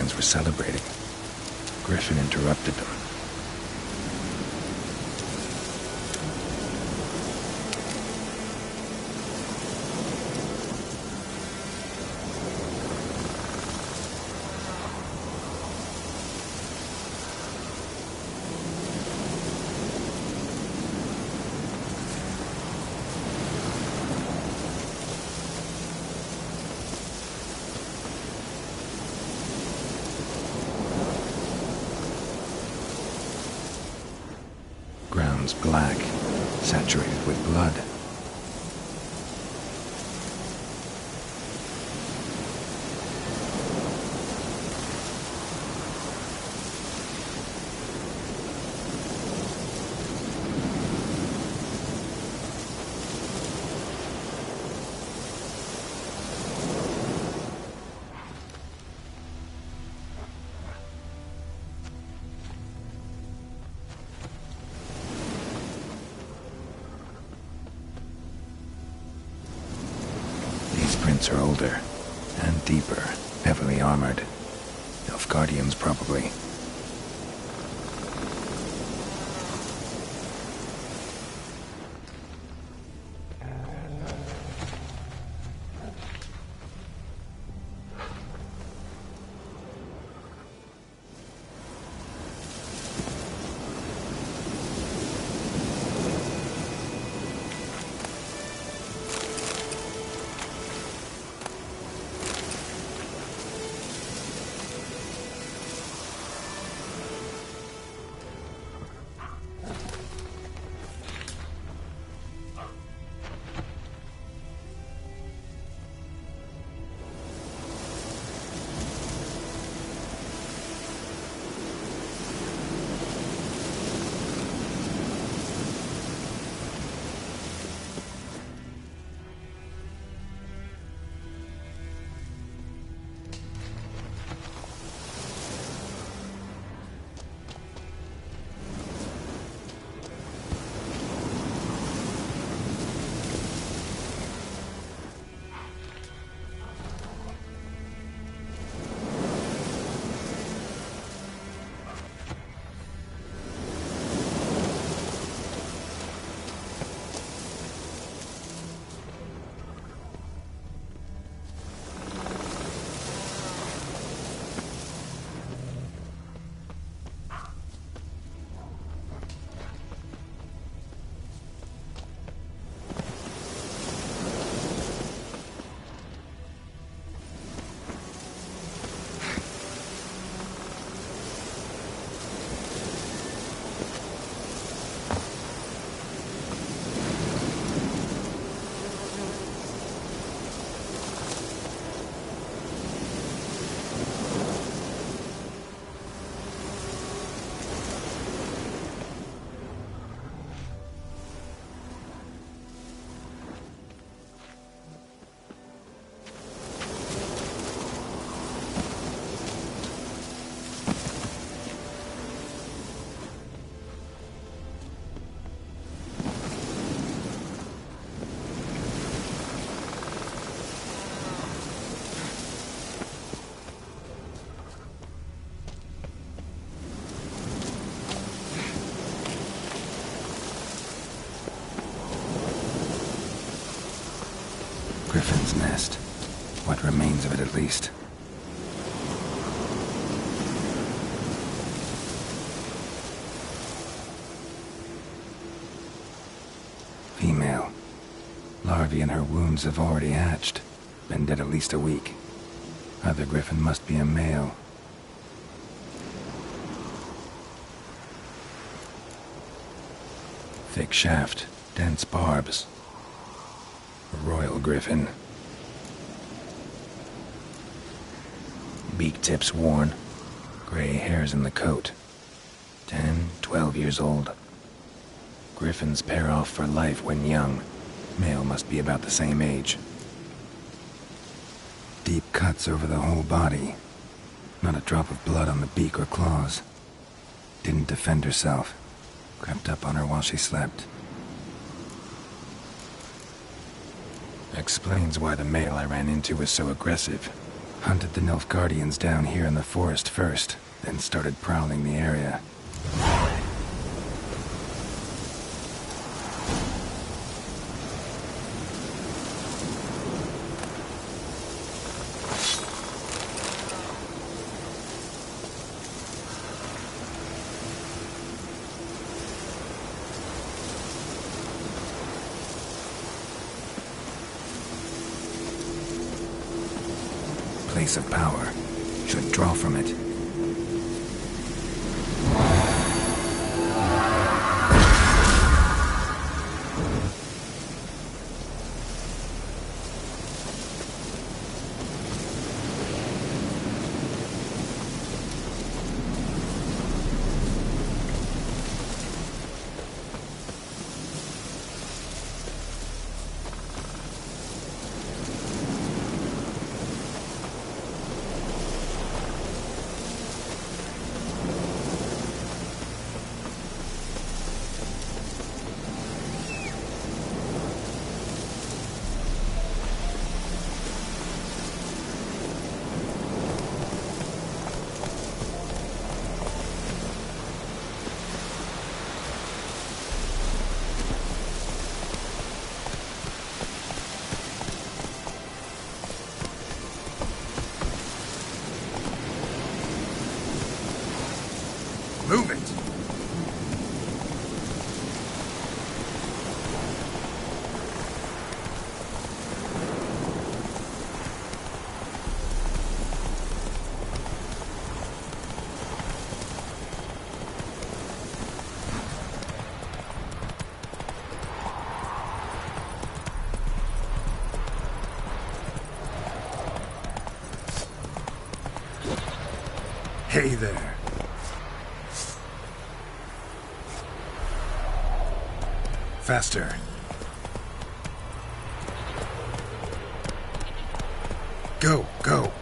Griffins were celebrating. Griffin interrupted them. Ground's black, saturated with blood. Prints are older and deeper, heavily armored. Elf Guardians, probably. Griffin's nest. What remains of it, at least. Female. Larvae in her wounds have already hatched. Been dead at least a week. Other griffin must be a male. Thick shaft, dense barbs. A royal griffin. Beak tips worn. Gray hairs in the coat. 10, 12 years old. Griffins pair off for life when young. Male must be about the same age. Deep cuts over the whole body. Not a drop of blood on the beak or claws. Didn't defend herself. Crept up on her while she slept. Explains why the male I ran into was so aggressive. Hunted the Nilfgaardians down here in the forest first, then started prowling the area. Place of power. Should draw from it. Move it! Hey there. Faster. Go, go.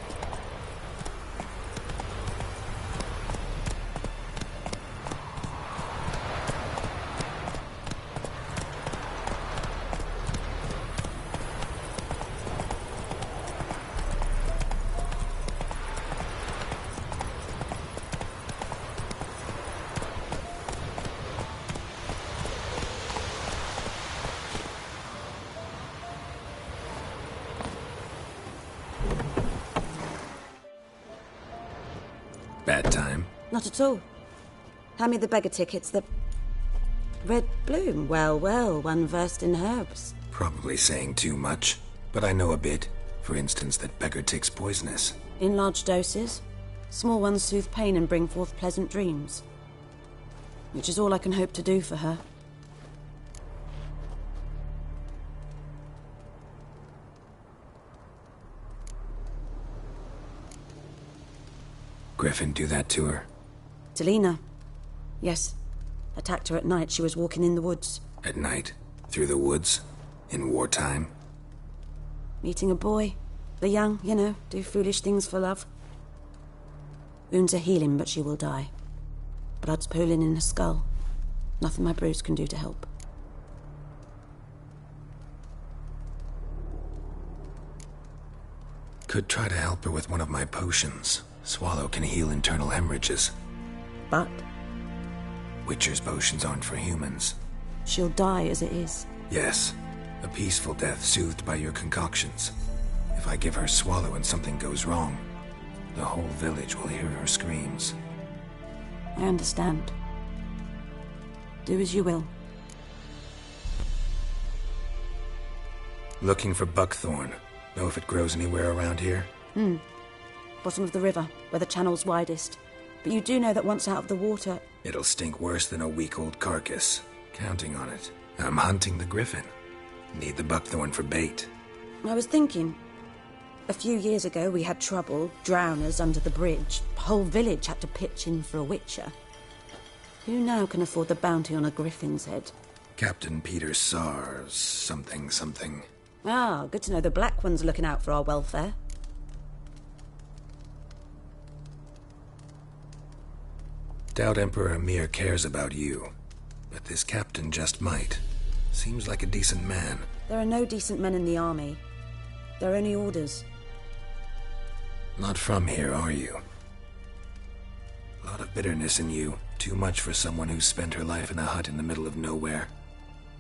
Bad time? Not at all. Hand me the beggar tickets, the... Red bloom. Well, well, one versed in herbs. Probably saying too much, but I know a bit. For instance, that beggar tick's poisonous. In large doses. Small ones soothe pain and bring forth pleasant dreams. Which is all I can hope to do for her. Griffin do that to her? Delina. Yes. Attacked her at night. She was walking in the woods. At night? Through the woods? In wartime? Meeting a boy. The young, you know, do foolish things for love. Wounds are healing, but she will die. Blood's pooling in her skull. Nothing my bruise can do to help. Could try to help her with one of my potions. Swallow can heal internal hemorrhages. But Witcher's potions aren't for humans. she'll die as it is. Yes, a peaceful death soothed by your concoctions. If I give her Swallow and something goes wrong, the whole village will hear her screams. I understand. Do as you will. Looking for buckthorn. Know if it grows anywhere around here? Bottom of the river, where the channel's widest. But you do know that once out of the water... It'll stink worse than a week-old carcass. Counting on it. I'm hunting the griffin. Need the buckthorn for bait. I was thinking... A few years ago we had trouble, drowners under the bridge. The whole village had to pitch in for a witcher. Who now can afford the bounty on a griffin's head? Captain Peter Sars, something. Ah, good to know the Black One's looking out for our welfare. Doubt Emperor Emir cares about you. But this captain just might. Seems like a decent man. There are no decent men in the army. There are only orders. Not from here, are you? A lot of bitterness in you. Too much for someone who's spent her life in a hut in the middle of nowhere.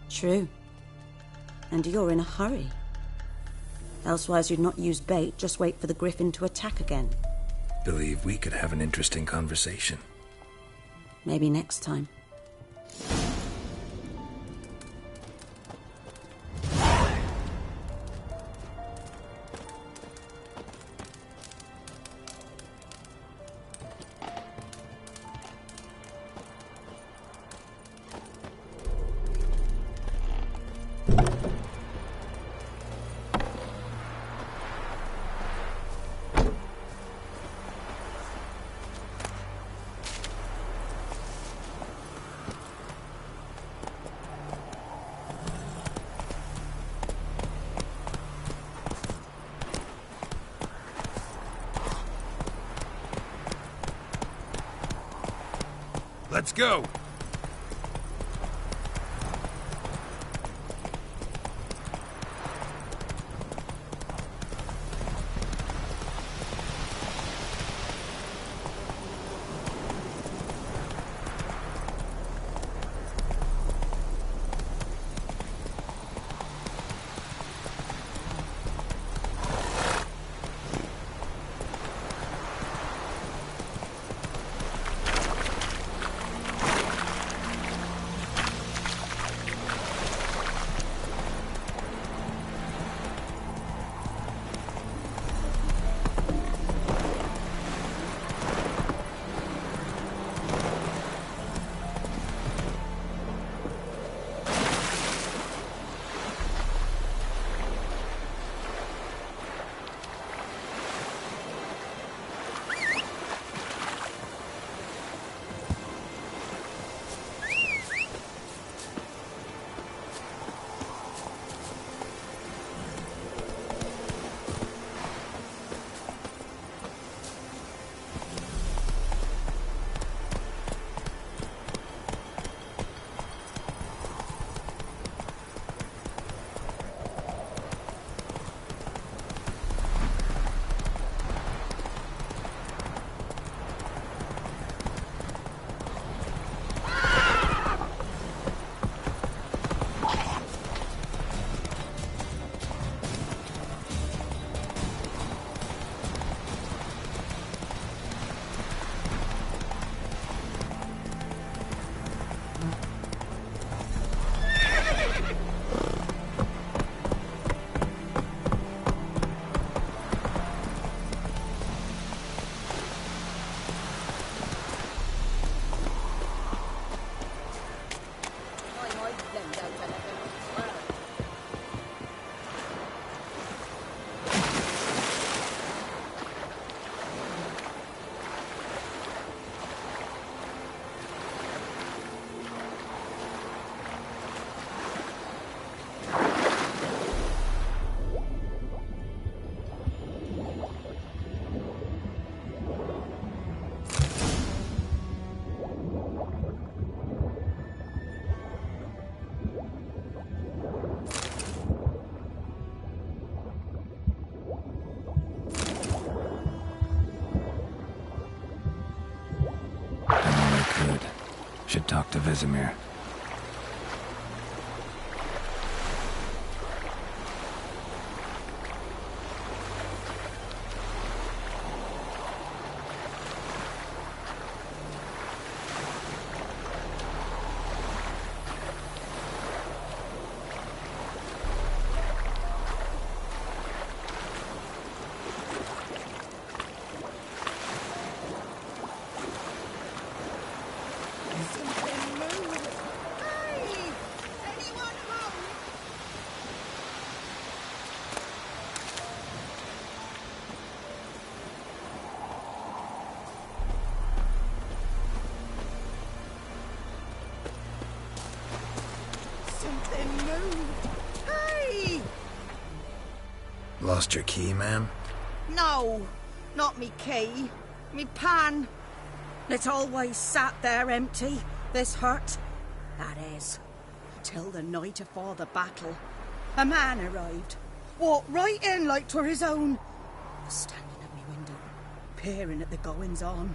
True. And you're in a hurry. Elsewise you'd not use bait, just wait for the griffin to attack again. Believe we could have an interesting conversation. Maybe next time. Let's go! Should talk to Vesemir. Lost your key, ma'am? No, not me key. Me pan. It always sat there empty, this hut. That is, till the night afore the battle. A man arrived. Walked right in like 'twere his own. Was standing at me window. peering at the goings on.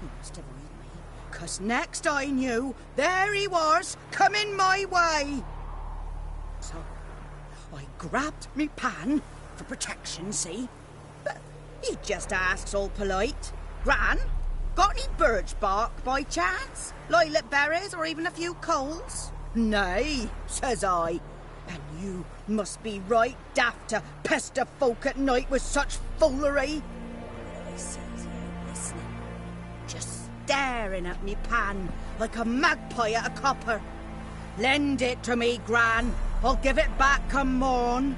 He must avoid me, 'cause next I knew, there he was, coming my way. So I grabbed me pan for protection, see? But he just asks all polite, "Gran, got any birch bark by chance? Lilac berries or even a few coals?" "Nay," says I. "And you must be right daft to pester folk at night with such foolery." He sees you listening, just staring at me pan like a magpie at a copper. "Lend it to me, Gran. I'll give it back come morn."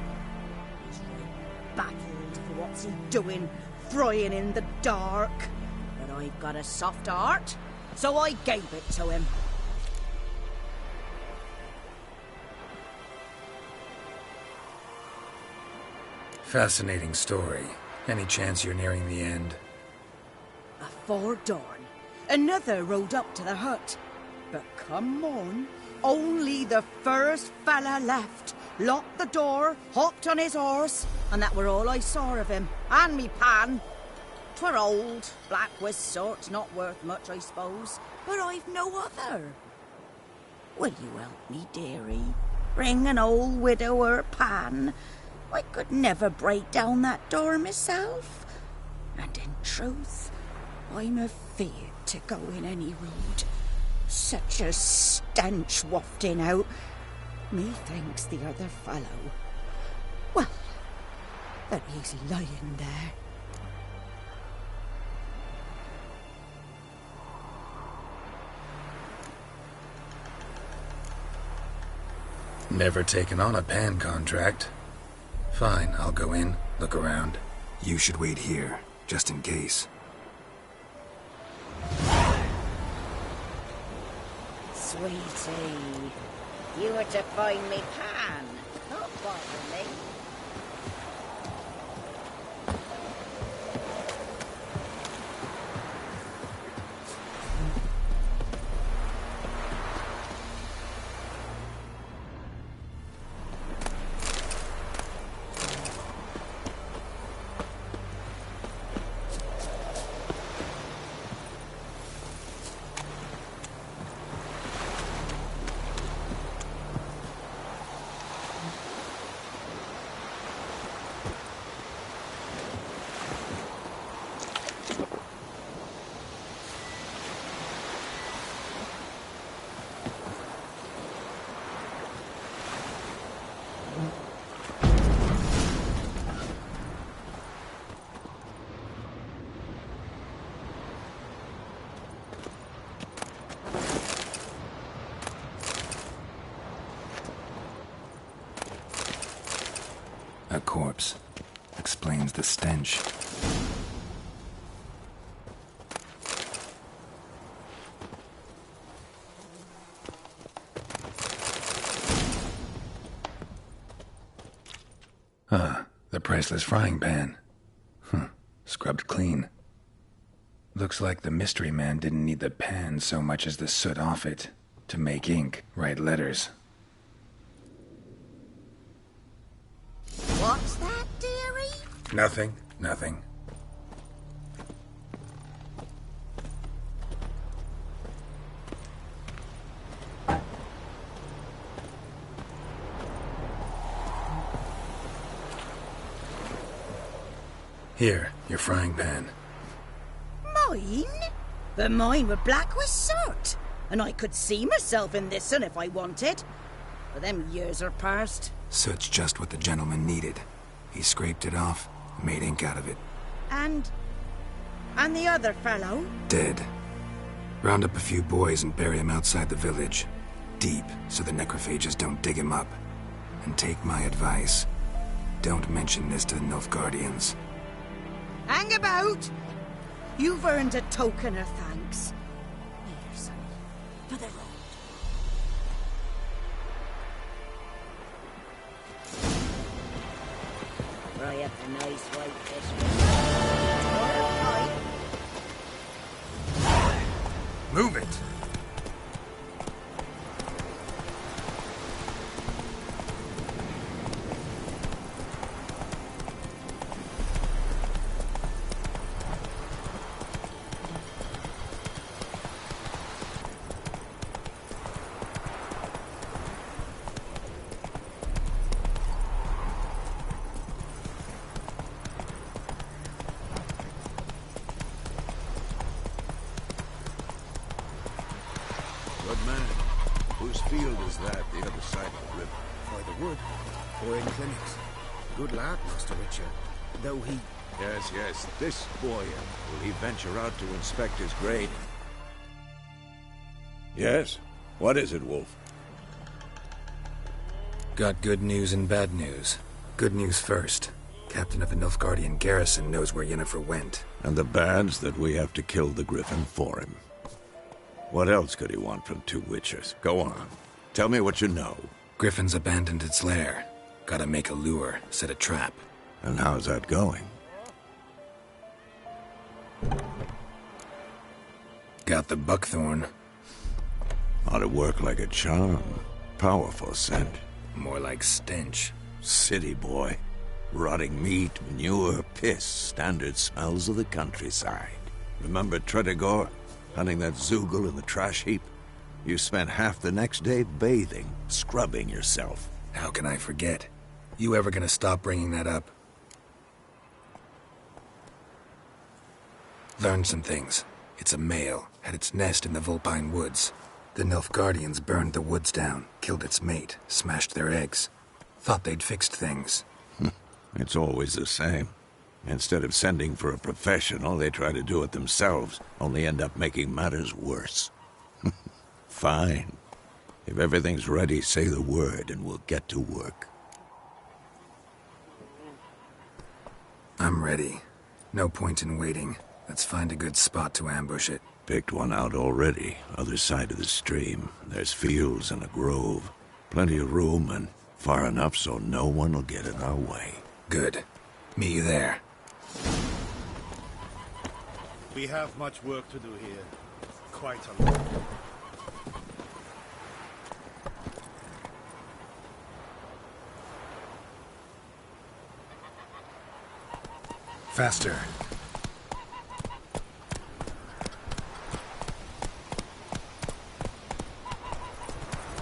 He's right baffled for what's he doing, frying in the dark. But I've got a soft heart, so I gave it to him. Fascinating story. Any chance you're nearing the end? Afore dawn, another rode up to the hut. But come morn, only the first fella left, locked the door, hopped on his horse, and that were all I saw of him, and me pan. 'Twere old, black with sort, not worth much, I suppose, but I've no other. Will you help me, dearie? Bring an old widower pan. I could never break down that door myself, and in truth, I'm afeard to go in any road. Such a stench wafting out. Methinks the other fellow, well, that he's lying there. Never taken on a pan contract. Fine, I'll go in, look around. You should wait here, just in case. Sweetie, you were to find me pan. Don't bother me. A corpse. Explains the stench. Ah, the priceless frying pan. Scrubbed clean. Looks like the mystery man didn't need the pan so much as the soot off it to make ink, write letters. What's that, dearie? Nothing, nothing. Here, your frying pan. Mine? But mine were black with soot, and I could see myself in this one if I wanted. But them years are past. Soot's just what the gentleman needed. He scraped it off, made ink out of it. And the other fellow? Dead. Round up a few boys and bury him outside the village. Deep, so the necrophages don't dig him up. And take my advice. Don't mention this to the Nilfgaardians. Hang about! You've earned a token of thanks. Here, sonny, for the road. Fry up a nice white fish. Move it! that, the other side of the river? By the wood, or in clinics. Good lad, Master Richard. Though he... Yes. This boy, will he venture out to inspect his grade? Yes? What is it, Wolf? Got good news and bad news. Good news first. Captain of the Nilfgaardian garrison knows where Yennefer went. And the bad's that we have to kill the Griffin for him. What else could he want from two witchers? Go on. Tell me what you know. Griffin's abandoned its lair. Gotta make a lure, set a trap. And how's that going? Got the buckthorn. Ought to work like a charm. Powerful scent. More like stench. City boy. Rotting meat, manure, piss. Standard smells of the countryside. Remember Tredegor? Hunting that Zoogle in the trash heap? You spent half the next day bathing, scrubbing yourself. How can I forget? You ever gonna stop bringing that up? Learned some things. It's a male, had its nest in the Vulpine Woods. The Nilfgaardians burned the woods down, killed its mate, smashed their eggs. Thought they'd fixed things. It's always the same. Instead of sending for a professional, they try to do it themselves, only end up making matters worse. Fine. If everything's ready, say the word and we'll get to work. I'm ready. No point in waiting. Let's find a good spot to ambush it. Picked one out already, other side of the stream. There's fields and a grove. Plenty of room and far enough so no one will get in our way. Good. Meet you there. We have much work to do here. Quite a lot. Faster.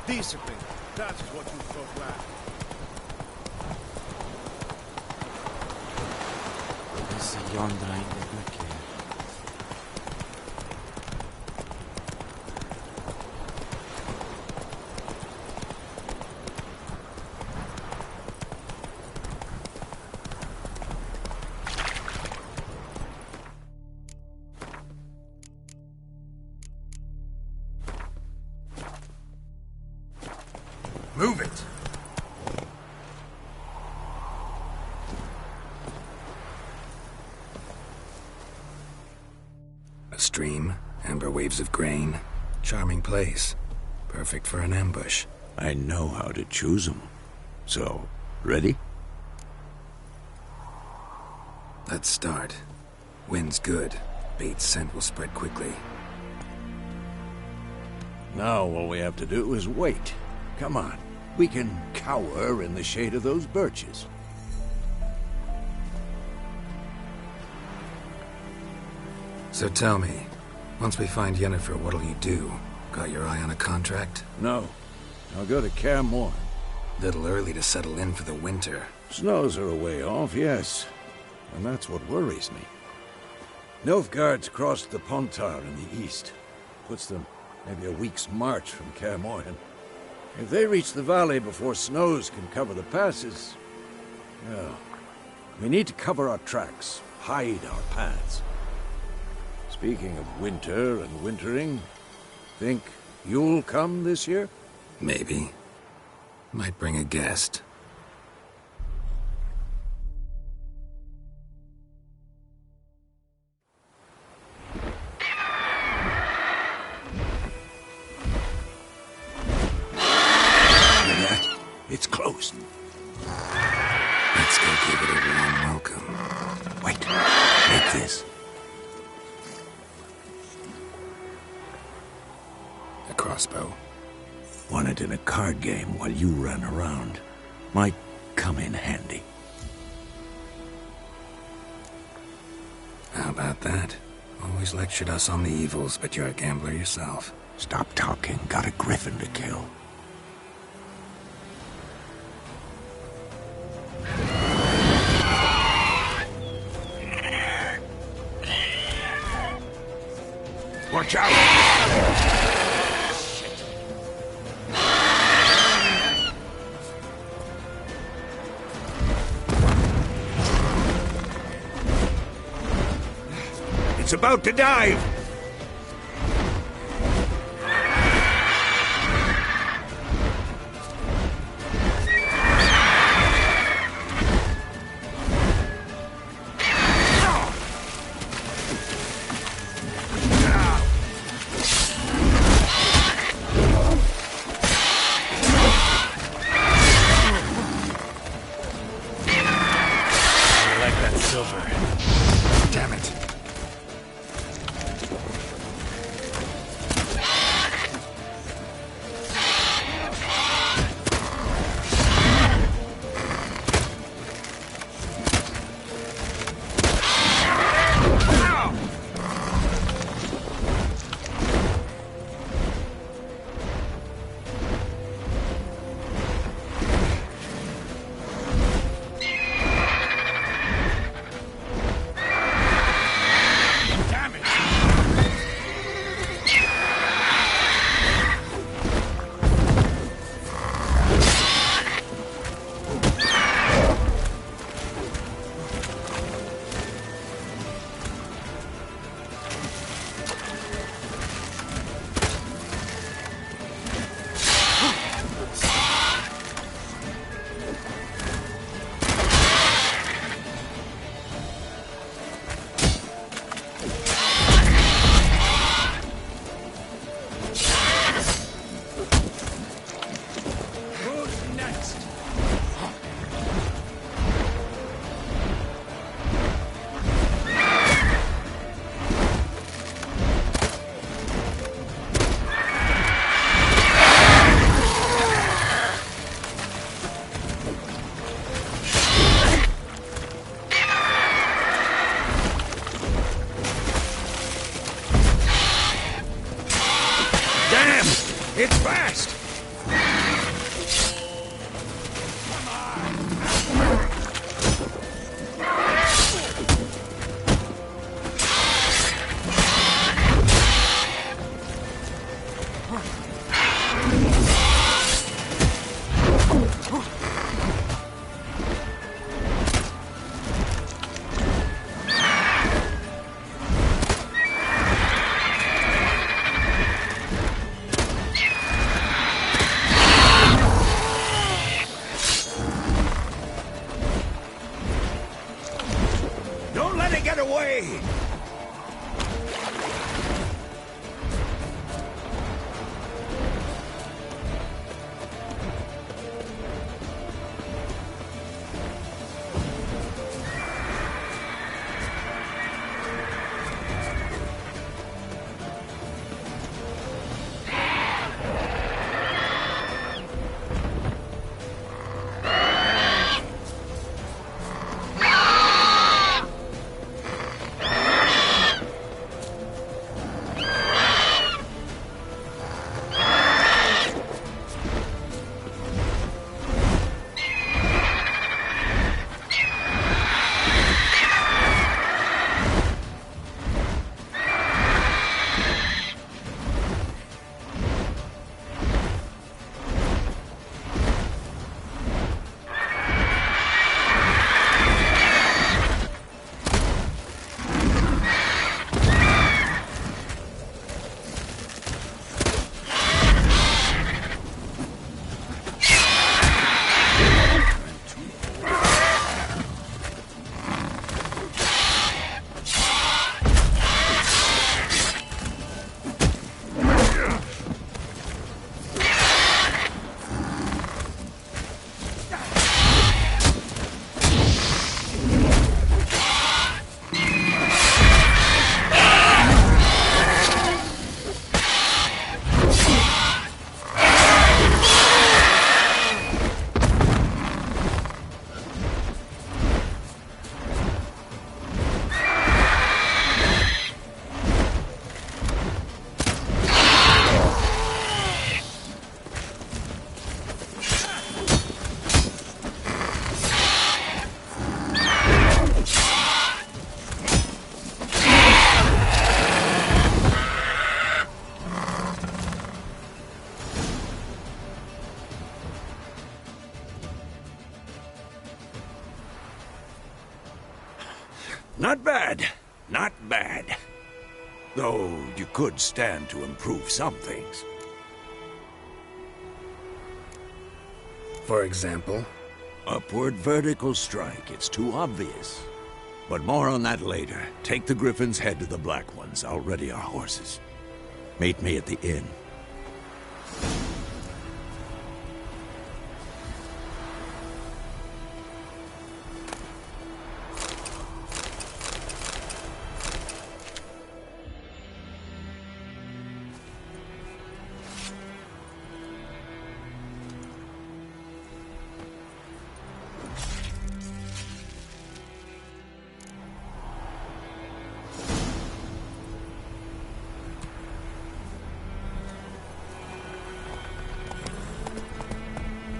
Discipline. That is what you thought lad. Disse Jodan inte mycket. Move it! A stream, amber waves of grain. Charming place. Perfect for an ambush. I know how to choose them. So, ready? Let's start. Wind's good. Bait's scent will spread quickly. Now all we have to do is wait. Come on. We can cower in the shade of those birches. So tell me, once we find Yennefer, what'll you do? Got your eye on a contract? No. I'll go to Kaer Morhen. Little early to settle in for the winter. Snows are a way off, yes. And that's what worries me. Nilfgaard's crossed the Pontar in the east. Puts them maybe a week's march from Kaer Morhen. If they reach the valley before snows can cover the passes... well, we need to cover our tracks, hide our paths. Speaking of winter and wintering, think you'll come this year? Maybe. Might bring a guest. It's close. Let's go give it a warm welcome. Wait, take this. A crossbow. Won it in a card game while you ran around. Might come in handy. How about that? Always lectured us on the evils, but you're a gambler yourself. Stop talking. Got a griffin to kill. Watch out! It's about to dive! Damn it. It's fast! Don't let it get away! Not bad. Not bad. Though you could stand to improve some things. For example? Upward vertical strike. It's too obvious. But more on that later. Take the Griffin's head to the Black Ones. I'll ready our horses. Meet me at the inn.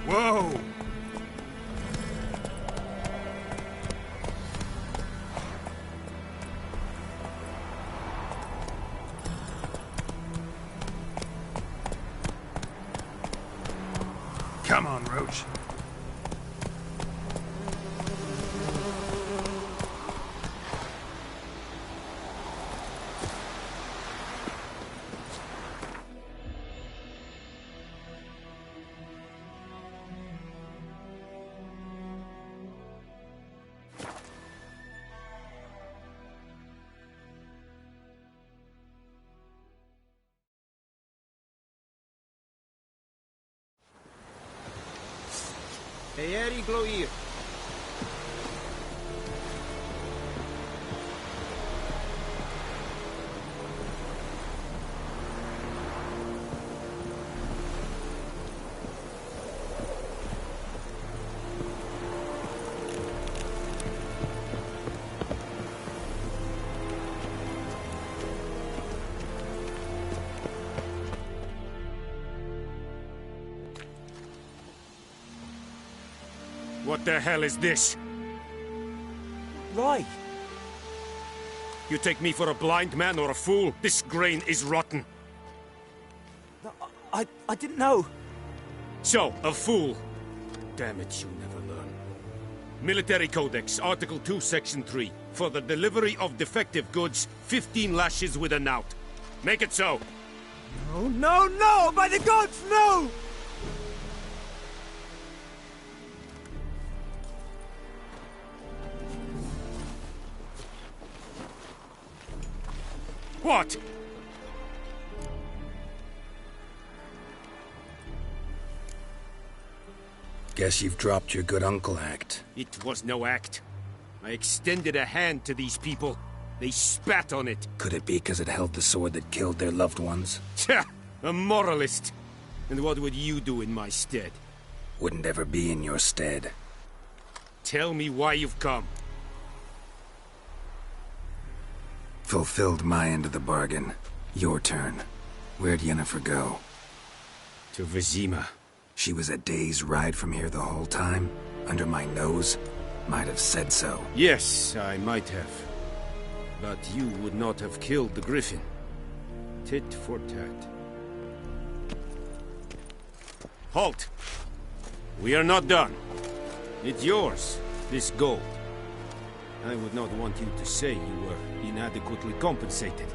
Whoa! Come on, Roach. Eeri Gloir. What the hell is this? Right. You take me for a blind man or a fool? This grain is rotten. No, I didn't know. So, a fool. Damn it, you never learn. Military Codex, Article 2, Section 3. For the delivery of defective goods, 15 lashes with a knout. Make it so. No, no, no! By the gods, no! What? Guess you've dropped your good uncle act. It was no act. I extended a hand to these people. They spat on it. Could it be because it held the sword that killed their loved ones? Tja, a moralist. And what would you do in my stead? Wouldn't ever be in your stead. Tell me why you've come. Fulfilled my end of the bargain. Your turn. Where'd Yennefer go? To Vizima. She was a day's ride from here the whole time? Under my nose? Might have said so. Yes, I might have. But you would not have killed the Griffin. Tit for tat. Halt! We are not done. It's yours, this gold. I would not want you to say you were inadequately compensated.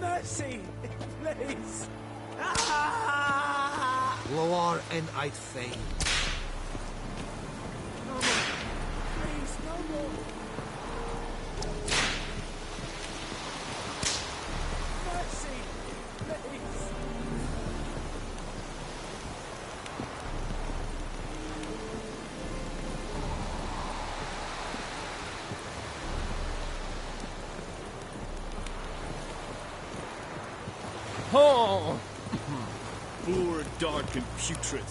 Mercy! Please! Lower and I'd faint. No more! Please, no more! Mercy! Please! Oh! Poor, dark, and putrid.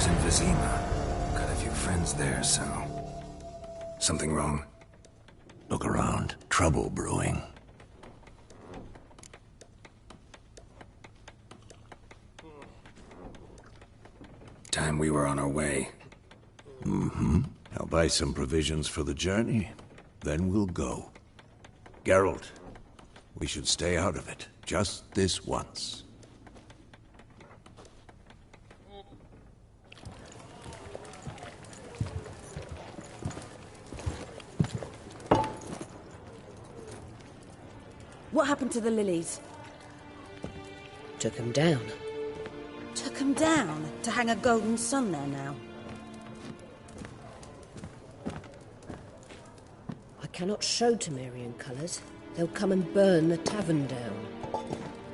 headquarters in Vizima. Got a few friends there, so... Something wrong? Look around. Trouble brewing. Time we were on our way. I'll buy some provisions for the journey, then we'll go. Geralt, we should stay out of it, just this once. What happened to the lilies? Took him down. Took 'em down to hang a golden sun there now. I cannot show Temerian colours. They'll come and burn the tavern down.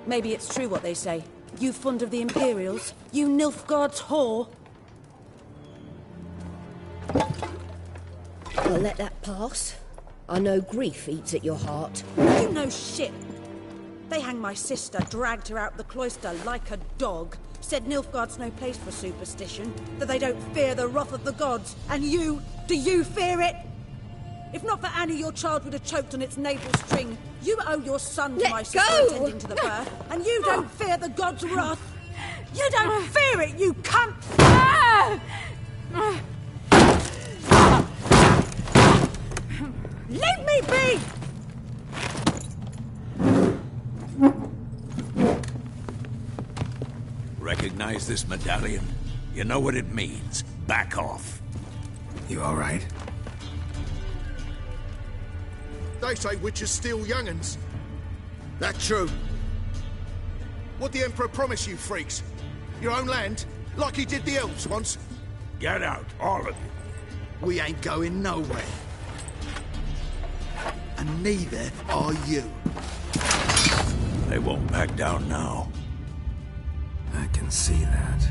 Maybe it's true what they say. You fond of the Imperials? You Nilfgaard's whore? I'll let that pass. I know grief eats at your heart. You know shit. They hanged my sister, dragged her out the cloister like a dog. Said Nilfgaard's no place for superstition, that they don't fear the wrath of the gods. And you, do you fear it? If not for Annie, your child would have choked on its navel string. You owe your son to my sister attending to the birth, and you don't fear the gods' wrath. You don't fear it, you cunt! Leave me be! Recognize this medallion? You know what it means. Back off. You all right? They say witches steal young'uns. That true? What the Emperor promise you, freaks? Your own land? Like he did the elves once? Get out, all of you. We ain't going nowhere. And neither are you. They won't back down now. I can see that.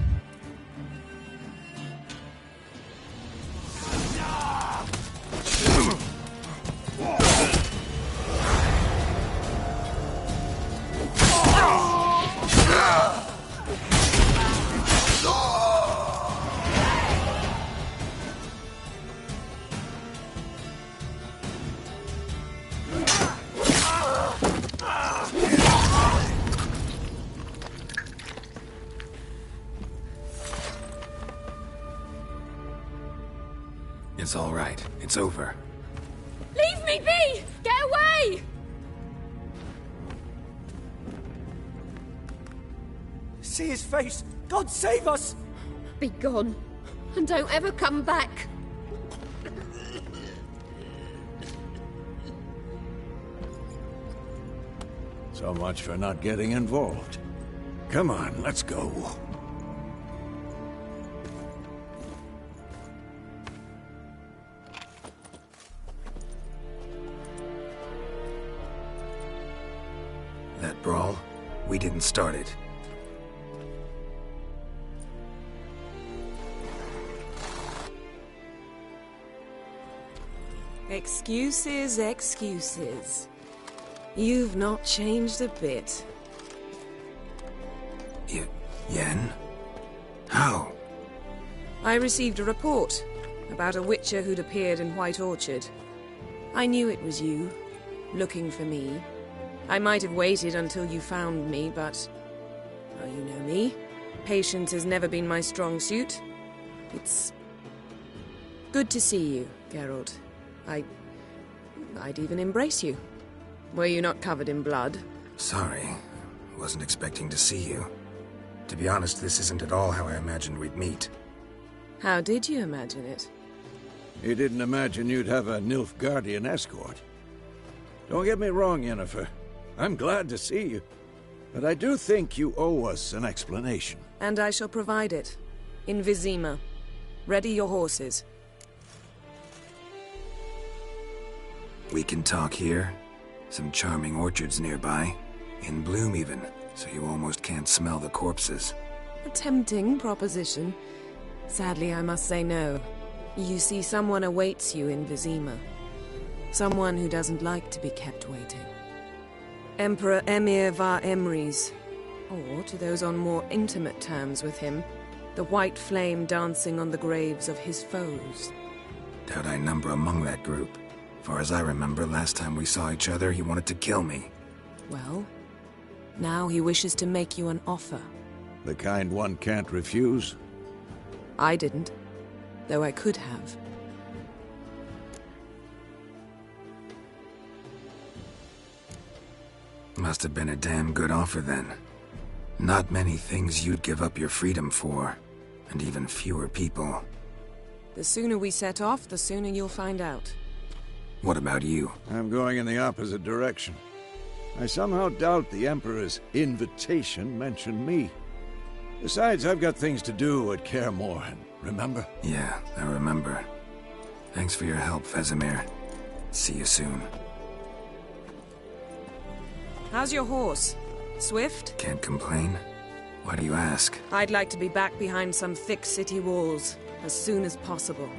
It's all right. It's over. Leave me be! Get away! See his face! God save us! Be gone, and don't ever come back. So much for not getting involved. Come on, let's go. That brawl, we didn't start it. Excuses, excuses. You've not changed a bit. Yen? How? I received a report about a witcher who'd appeared in White Orchard. I knew it was you, looking for me. I might have waited until you found me, but... well, you know me. Patience has never been my strong suit. It's... good to see you, Geralt. I'd even embrace you. Were you not covered in blood? Sorry. Wasn't expecting to see you. To be honest, this isn't at all how I imagined we'd meet. How did you imagine it? You didn't imagine you'd have a Nilfgaardian escort. Don't get me wrong, Yennefer. I'm glad to see you. But I do think you owe us an explanation. And I shall provide it. In Vizima. Ready your horses. We can talk here. Some charming orchards nearby. In bloom even, so you almost can't smell the corpses. A tempting proposition. Sadly, I must say no. You see, someone awaits you in Vizima. Someone who doesn't like to be kept waiting. Emperor Emir var Emrys. Or, to those on more intimate terms with him, The white flame dancing on the graves of his foes. Doubt I number among that group. Far as I remember, last time we saw each other, he wanted to kill me. Well, now he wishes to make you an offer. The kind one can't refuse? I didn't, though I could have. Must have been a damn good offer then. Not many things you'd give up your freedom for, and even fewer people. The sooner we set off, the sooner you'll find out. What about you? I'm going in the opposite direction. I somehow doubt the Emperor's invitation mentioned me. Besides, I've got things to do at Kaer Morhen, remember? Yeah, I remember. Thanks for your help, Vesemir. See you soon. How's your horse? Swift? Can't complain. Why do you ask? I'd like to be back behind some thick city walls as soon as possible.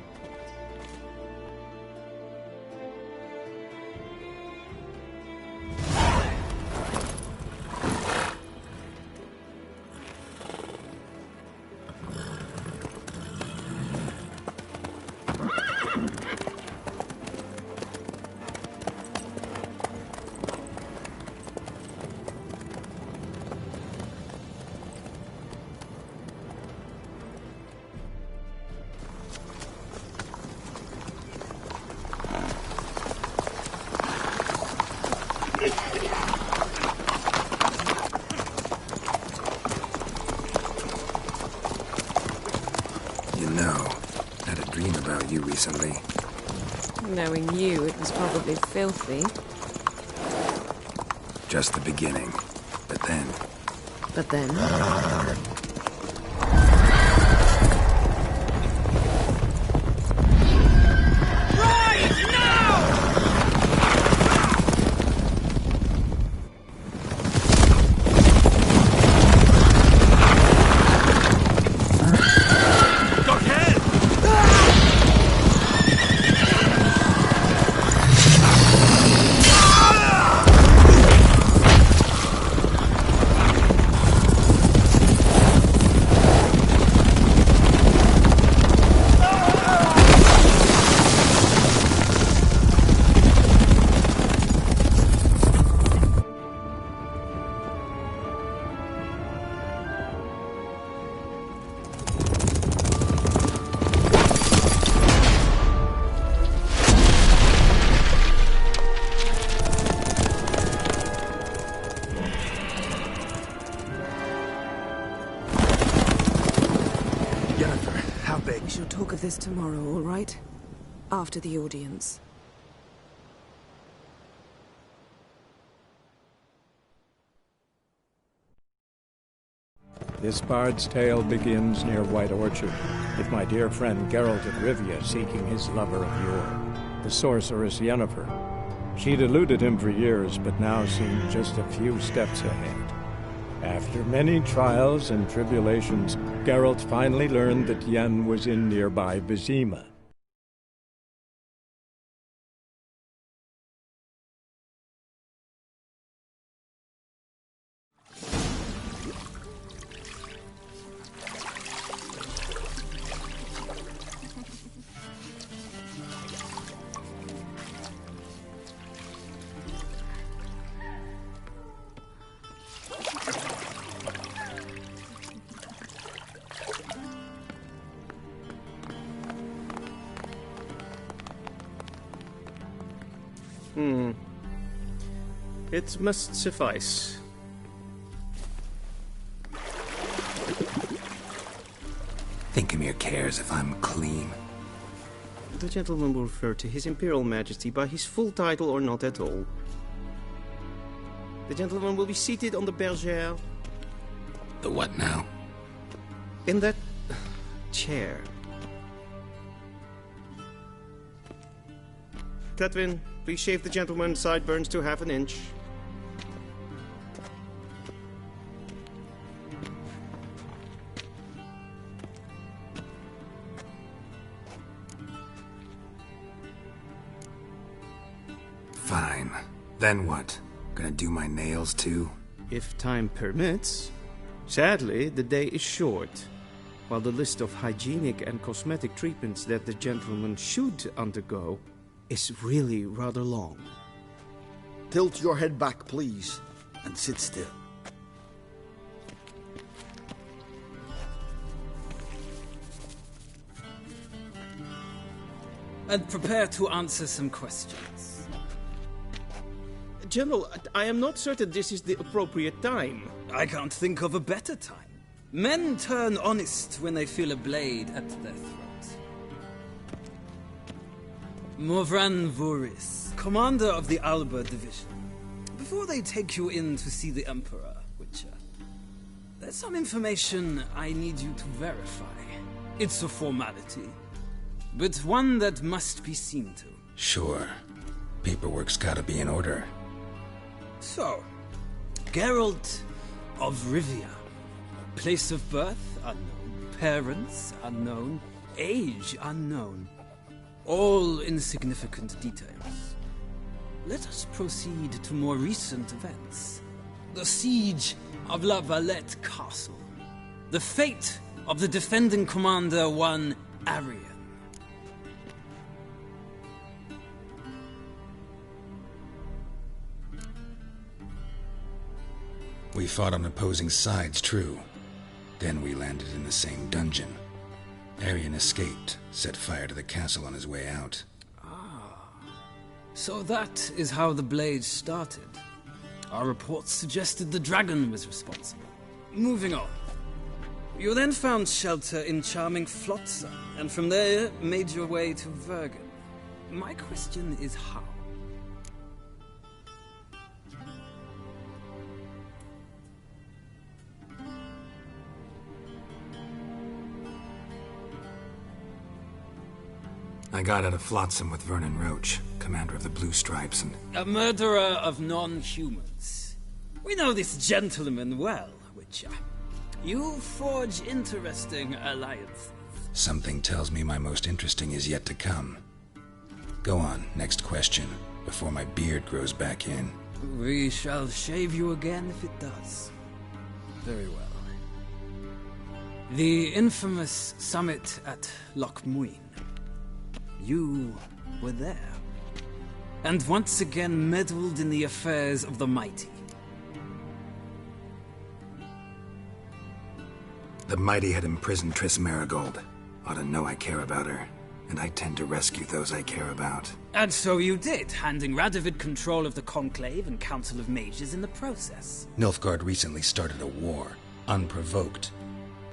Recently. Knowing you, it was probably filthy. Just the beginning. But then... But then... We shall talk of this tomorrow, all right? After the audience. This bard's tale begins near White Orchard, with my dear friend Geralt of Rivia seeking his lover of yore, the sorceress Yennefer. She'd eluded him for years, but now seemed just a few steps ahead. After many trials and tribulations, Geralt finally learned that Yen was in nearby Vizima. It must suffice. Thinkemere cares if I'm clean. The gentleman will refer to His Imperial Majesty by his full title or not at all. The gentleman will be seated on the bergère. The what now? In that chair. Cletwin, please shave the gentleman's sideburns to half an inch. Fine. Then what? Gonna do my nails too? If time permits. Sadly, the day is short. while the list of hygienic and cosmetic treatments that the gentleman should undergo is really rather long. Tilt your head back, please, and sit still. And prepare to answer some questions. General, I am not certain this is the appropriate time. I can't think of a better time. Men turn honest when they feel a blade at their throat. Morvran Voris, commander of the Alba Division. Before they take you in to see the Emperor, Witcher, there's some information I need you to verify. It's a formality, but one that must be seen to. Sure. Paperwork's gotta be in order. So, Geralt of Rivia. Place of birth unknown. Parents unknown. Age unknown. All insignificant details. Let us proceed to more recent events. The siege of La Valette Castle. The fate of the defending commander, one Arian. We fought on opposing sides, true. Then we landed in the same dungeon. Arian escaped, set fire to the castle on his way out. So that is how the blade started. Our reports suggested the dragon was responsible. Moving on. You then found shelter in charming Flotsam, and from there made your way to Vergen. My question is how? I got out of Flotsam with Vernon Roach, commander of the Blue Stripes, and... A murderer of non-humans. We know this gentleman well, Witcher. You forge interesting alliances. Something tells me my most interesting is yet to come. Go on, next question, before my beard grows back in. We shall shave you again if it does. Very well. The infamous summit at Loch Muin. You were there, and once again meddled in the affairs of the mighty. The mighty had imprisoned Triss Marigold. Ought to know I care about her, and I tend to rescue those I care about. And so you did, handing Radovid control of the Conclave and Council of Mages in the process. Nilfgaard recently started a war, unprovoked.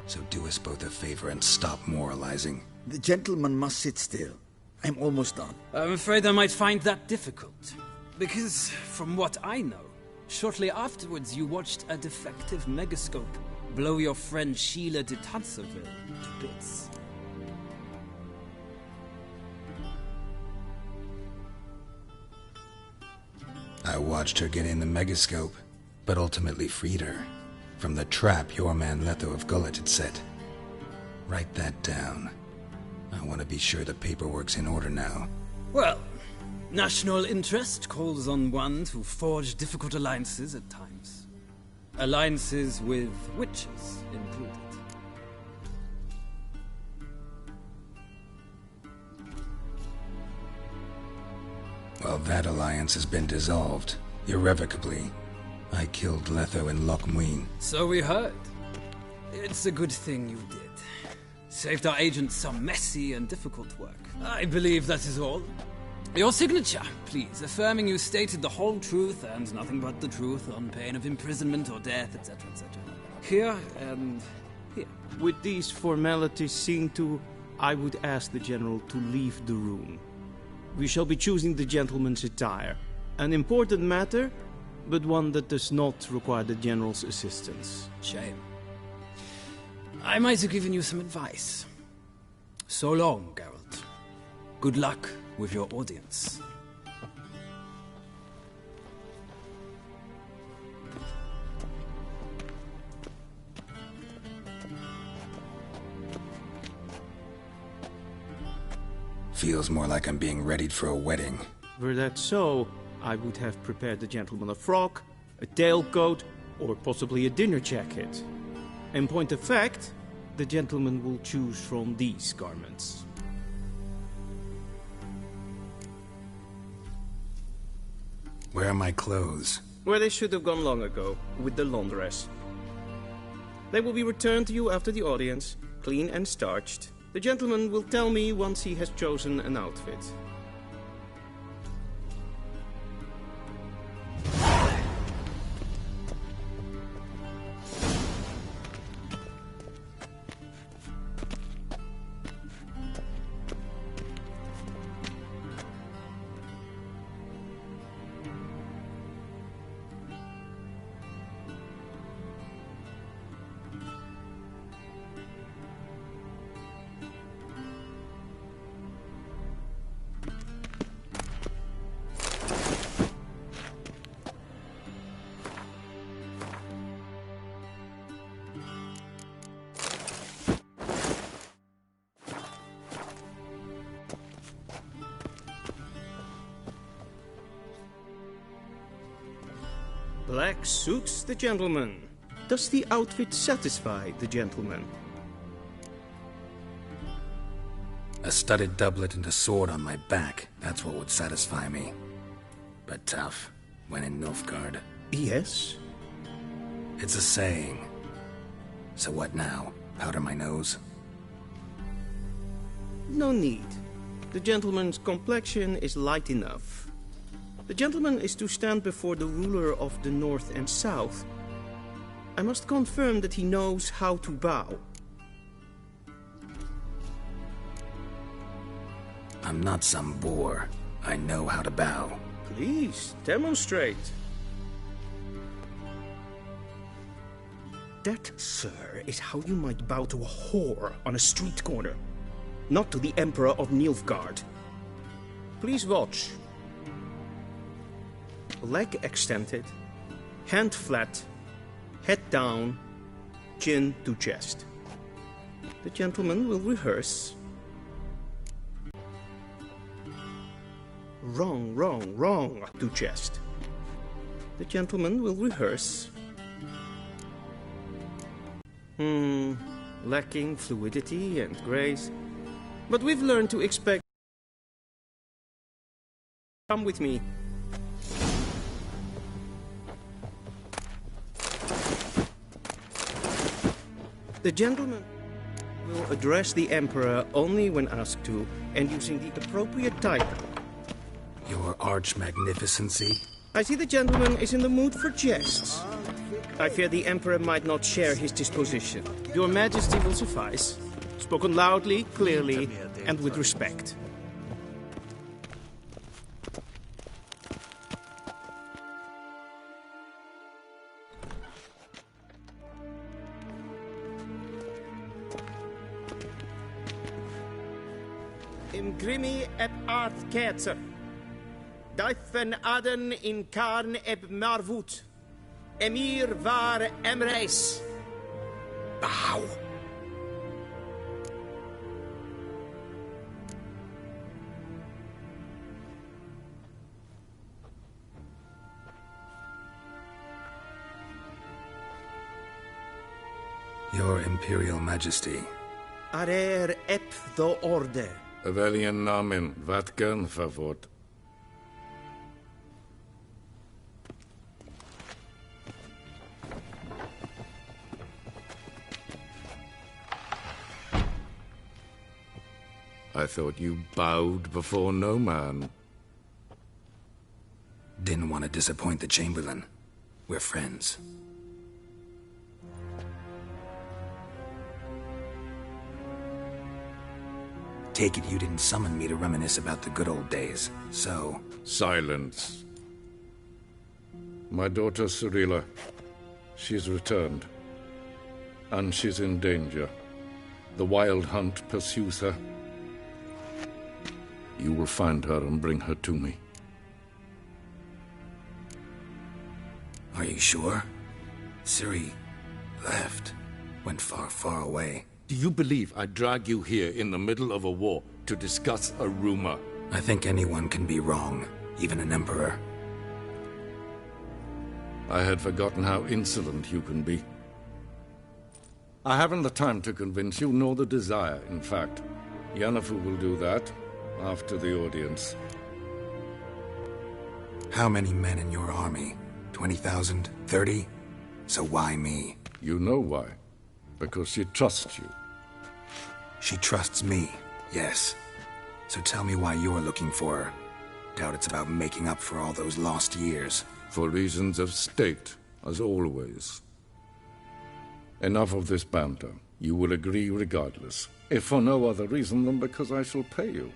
So do us both a favor and stop moralizing. The gentleman must sit still. I'm almost done. I'm afraid I might find that difficult. Because, from what I know, shortly afterwards you watched a defective megascope blow your friend Sheila de Tanserville to bits. I watched her get in the megascope, but ultimately freed her from the trap your man Letho of Gullet had set. Write that down. I want to be sure the paperwork's in order now. Well, national interest calls on one to forge difficult alliances at times. Alliances with witches included. Well, that alliance has been dissolved, irrevocably. I killed Letho in Loch Muin. So we heard. It's a good thing you did. Saved our agent some messy and difficult work. I believe that is all. Your signature, please, affirming you stated the whole truth and nothing but the truth on pain of imprisonment or death, etc., etc. Here and here. With these formalities seen to, I would ask the General to leave the room. We shall be choosing the gentleman's attire. An important matter, but one that does not require the General's assistance. Shame. I might have given you some advice. So long, Geralt. Good luck with your audience. Feels more like I'm being readied for a wedding. Were that so, I would have prepared the gentleman a frock, a tailcoat, or possibly a dinner jacket. In point of fact, the gentleman will choose from these garments. Where are my clothes? Where they should have gone long ago, with the laundress. They will be returned to you after the audience, clean and starched. The gentleman will tell me once he has chosen an outfit. Black suits the gentleman. Does the outfit satisfy the gentleman? A studded doublet and a sword on my back, that's what would satisfy me. But tough, when in Nilfgaard. Yes? It's a saying. So what now? Powder my nose? No need. The gentleman's complexion is light enough. The gentleman is to stand before the ruler of the North and South. I must confirm that he knows how to bow. I'm not some boor. I know how to bow. Please, demonstrate. That, sir, is how you might bow to a whore on a street corner, not to the Emperor of Nilfgaard. Please watch. Leg extended, hand flat, head down, chin to chest. The gentleman will rehearse. Wrong, wrong, wrong to chest. The gentleman will rehearse. Lacking fluidity and grace. But we've learned to expect. Come with me. The gentleman will address the Emperor only when asked to, and using the appropriate title. Your Arch-Magnificency? I see the gentleman is in the mood for jests. I fear the Emperor might not share his disposition. Your Majesty will suffice. Spoken loudly, clearly, and with respect. Imgrimi eb art ketzer. Duifen aden in karn eb marvoet. Emir var emreis. Bow. Your Imperial Majesty. Arer ep the orde. Welchen Namen? Wat gern verwort? I thought you bowed before no man. Didn't want to disappoint the Chamberlain. We're friends. Take it you didn't summon me to reminisce about the good old days, so... Silence. My daughter Cyrilla, she's returned. And she's in danger. The Wild Hunt pursues her. You will find her and bring her to me. Are you sure? Ciri left. Went far, far away. Do you believe I'd drag you here in the middle of a war to discuss a rumor? I think anyone can be wrong, even an emperor. I had forgotten how insolent you can be. I haven't the time to convince you, nor the desire, in fact. Yennefer will do that after the audience. How many men in your army? 20,000? 30? So why me? You know why. Because she trusts you. She trusts me, yes. So tell me why you're looking for her. Doubt it's about making up for all those lost years. For reasons of state, as always. Enough of this banter. You will agree regardless. If for no other reason than because I shall pay you.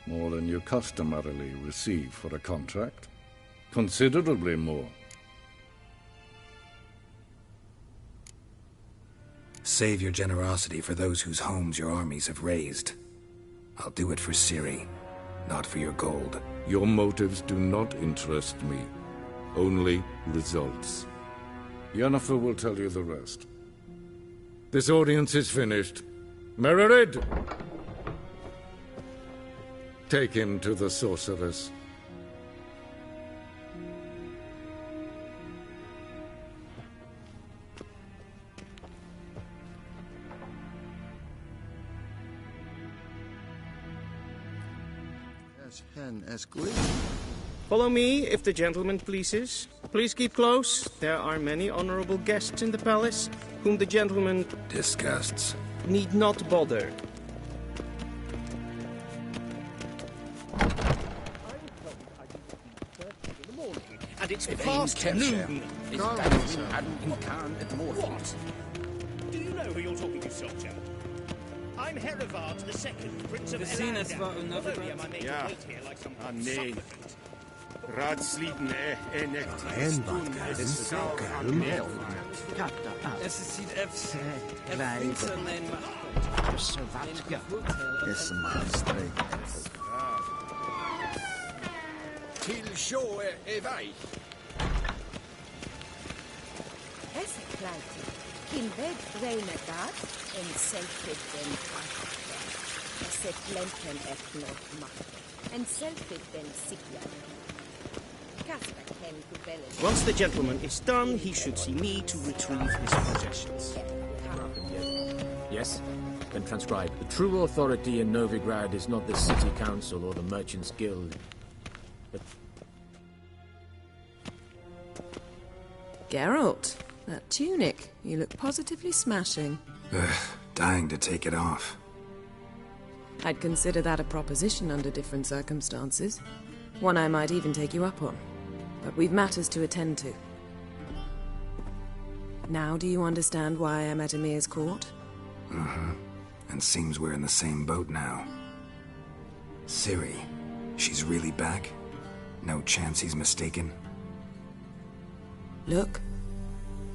More than you customarily receive for a contract. Considerably more. Save your generosity for those whose homes your armies have razed. I'll do it for Ciri, not for your gold. Your motives do not interest me. Only results. Yennefer will tell you the rest. This audience is finished. Mererid! Take him to the sorceress. Follow me, if the gentleman pleases. Please keep close. There are many honorable guests in the palace, whom the gentleman... disgusts. ...need not bother. And it's past noon. What? Do you know who you're talking to, soldier? I'm Herivard II, Prince of Ellander. Ja, nee. Raadsleden nicht. Es sieht Till show weich. Es kleid. Kin weg vreine dat en selfie den fakta. Es plempen efnot macht. En selfie den sikla. Once the gentleman is done, he should see me to retrieve his possessions. Yes? Then transcribe. The true authority in Novigrad is not the city council or the merchants' guild, but... Geralt, that tunic. You look positively smashing. Dying to take it off. I'd consider that a proposition under different circumstances. One I might even take you up on. But we've matters to attend to. Now do you understand why I'm at Emir's court? And seems we're in the same boat now. Ciri, she's really back? No chance he's mistaken? Look.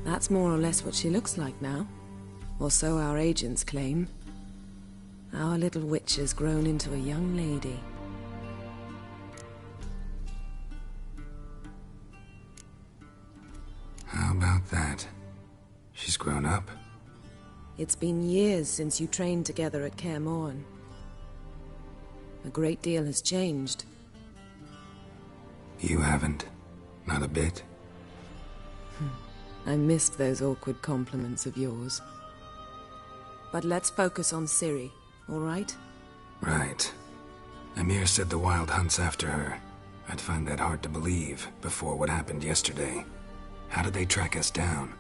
That's more or less what she looks like now. Or so our agents claim. Our little witch has grown into a young lady. How about that? She's grown up? It's been years since you trained together at Kaer Morhen. A great deal has changed. You haven't. Not a bit. I missed those awkward compliments of yours. But let's focus on Ciri, all right? Right. Emir said the Wild Hunt's after her. I'd find that hard to believe before what happened yesterday. How did they track us down?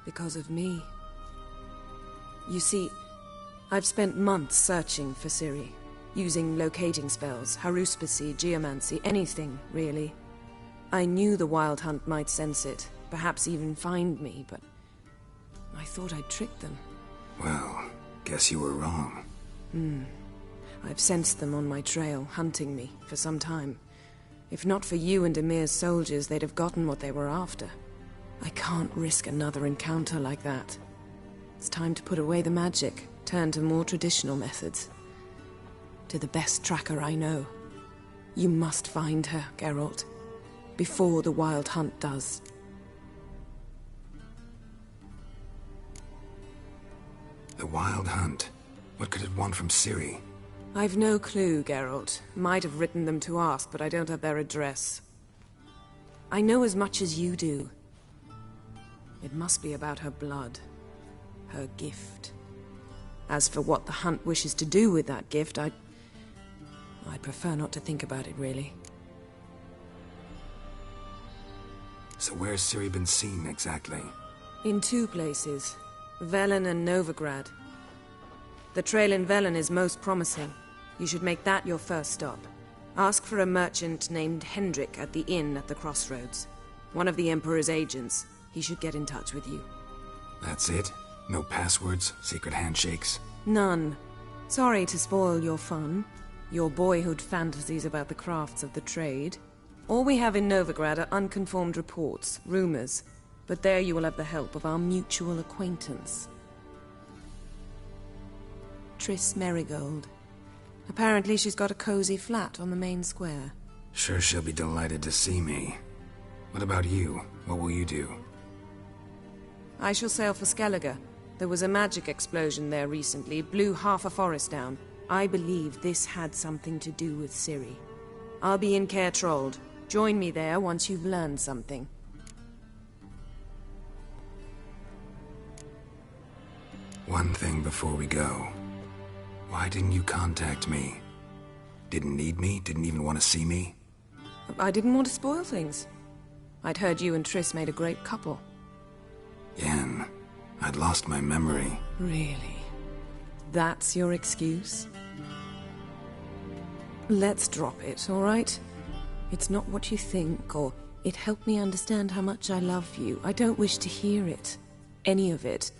Because of me. You see, I've spent months searching for Ciri, using locating spells, haruspicy, geomancy, anything, really. I knew the Wild Hunt might sense it, perhaps even find me, but I thought I'd tricked them. Well, guess you were wrong. I've sensed them on my trail, hunting me, for some time. If not for you and Emir's soldiers, they'd have gotten what they were after. I can't risk another encounter like that. It's time to put away the magic, turn to more traditional methods. To the best tracker I know. You must find her, Geralt. Before the Wild Hunt does. The Wild Hunt? What could it want from Ciri? I've no clue, Geralt. Might have written them to ask, but I don't have their address. I know as much as you do. It must be about her blood. her gift. As for what the Hunt wishes to do with that gift, I'd prefer not to think about it, really. So where's Ciri been seen, exactly? In 2 places, Velen and Novigrad. The trail in Velen is most promising. You should make that your first stop. Ask for a merchant named Hendrik at the inn at the crossroads. One of the Emperor's agents. He should get in touch with you. That's it? No passwords, secret handshakes? None. Sorry to spoil your fun, your boyhood fantasies about the crafts of the trade. All we have in Novigrad are unconfirmed reports, rumors, but there you will have the help of our mutual acquaintance. Triss Merigold. Apparently she's got a cozy flat on the main square. Sure she'll be delighted to see me. What about you? What will you do? I shall sail for Skellige. There was a magic explosion there recently, blew half a forest down. I believe this had something to do with Ciri. I'll be in Caer Trolde. Join me there once you've learned something. One thing before we go. Why didn't you contact me? Didn't need me? Didn't even want to see me? I didn't want to spoil things. I'd heard you and Triss made a great couple. Yen, I'd lost my memory. Really? That's your excuse? Let's drop it, all right? It's not what you think, or it helped me understand how much I love you. I don't wish to hear it. Any of it.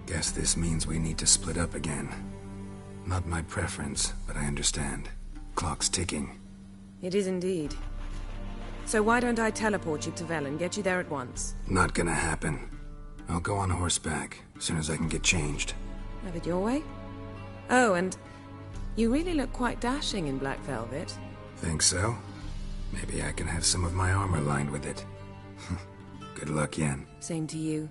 Guess this means we need to split up again. Not my preference, but I understand. Clock's ticking. It is indeed. So why don't I teleport you to Velen, get you there at once? Not gonna happen. I'll go on horseback, as soon as I can get changed. Have it your way? Oh, and you really look quite dashing in black velvet. Think so? Maybe I can have some of my armor lined with it. Good luck, Yen. Same to you.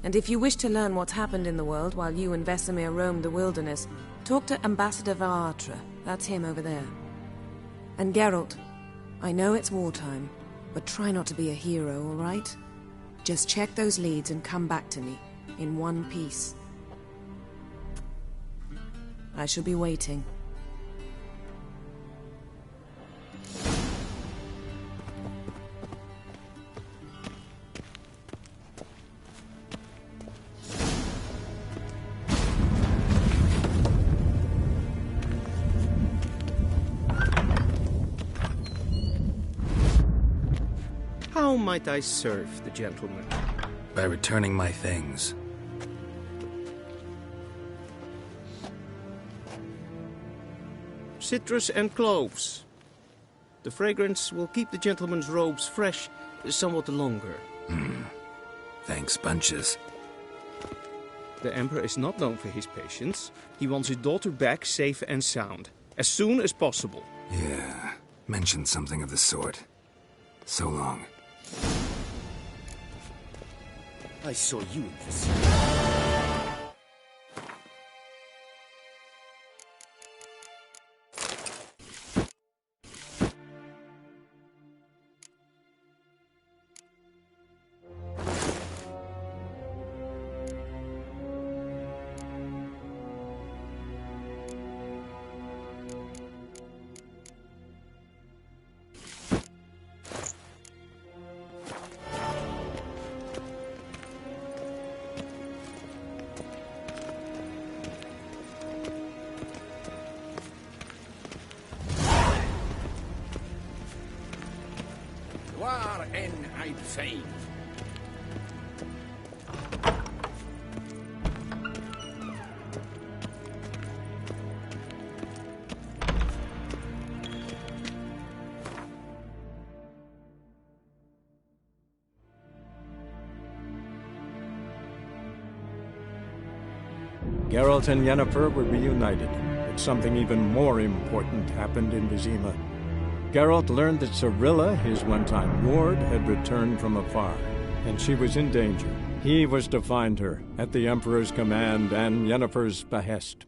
And if you wish to learn what's happened in the world while you and Vesemir roamed the wilderness, talk to Ambassador Vaatra. That's him over there. And Geralt, I know it's wartime, but try not to be a hero, all right? Just check those leads and come back to me, in one piece. I shall be waiting. How might I serve the gentleman? By returning my things. Citrus and cloves. The fragrance will keep the gentleman's robes fresh somewhat longer. Thanks, bunches. The Emperor is not known for his patience. He wants his daughter back safe and sound, as soon as possible. Yeah, mentioned something of the sort. So long. I saw you in this. Waar en uitveen. Geralt and Yennefer were reunited, but something even more important happened in Vizima. Geralt learned that Cirilla, his one-time ward, had returned from afar, and she was in danger. He was to find her, at the Emperor's command and Yennefer's behest.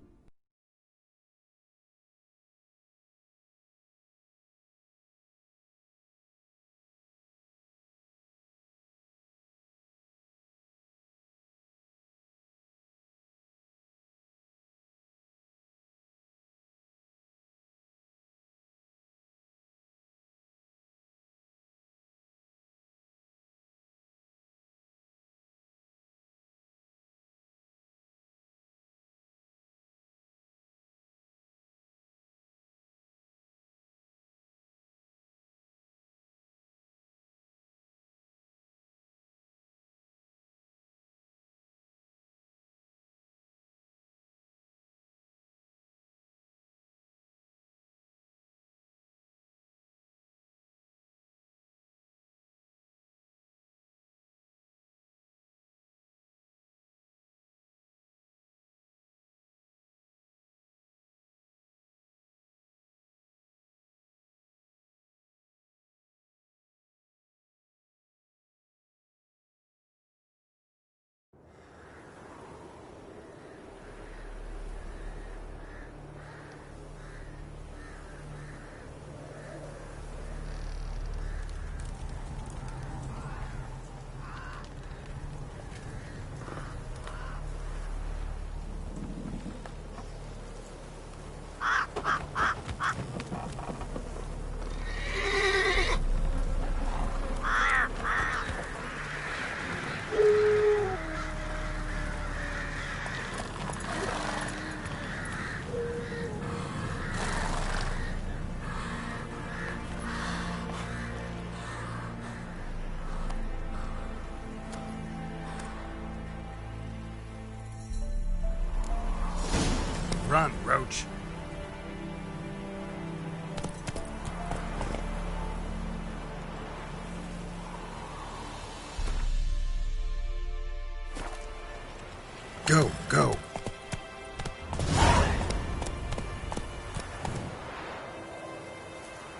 Run, Roach. Go, go.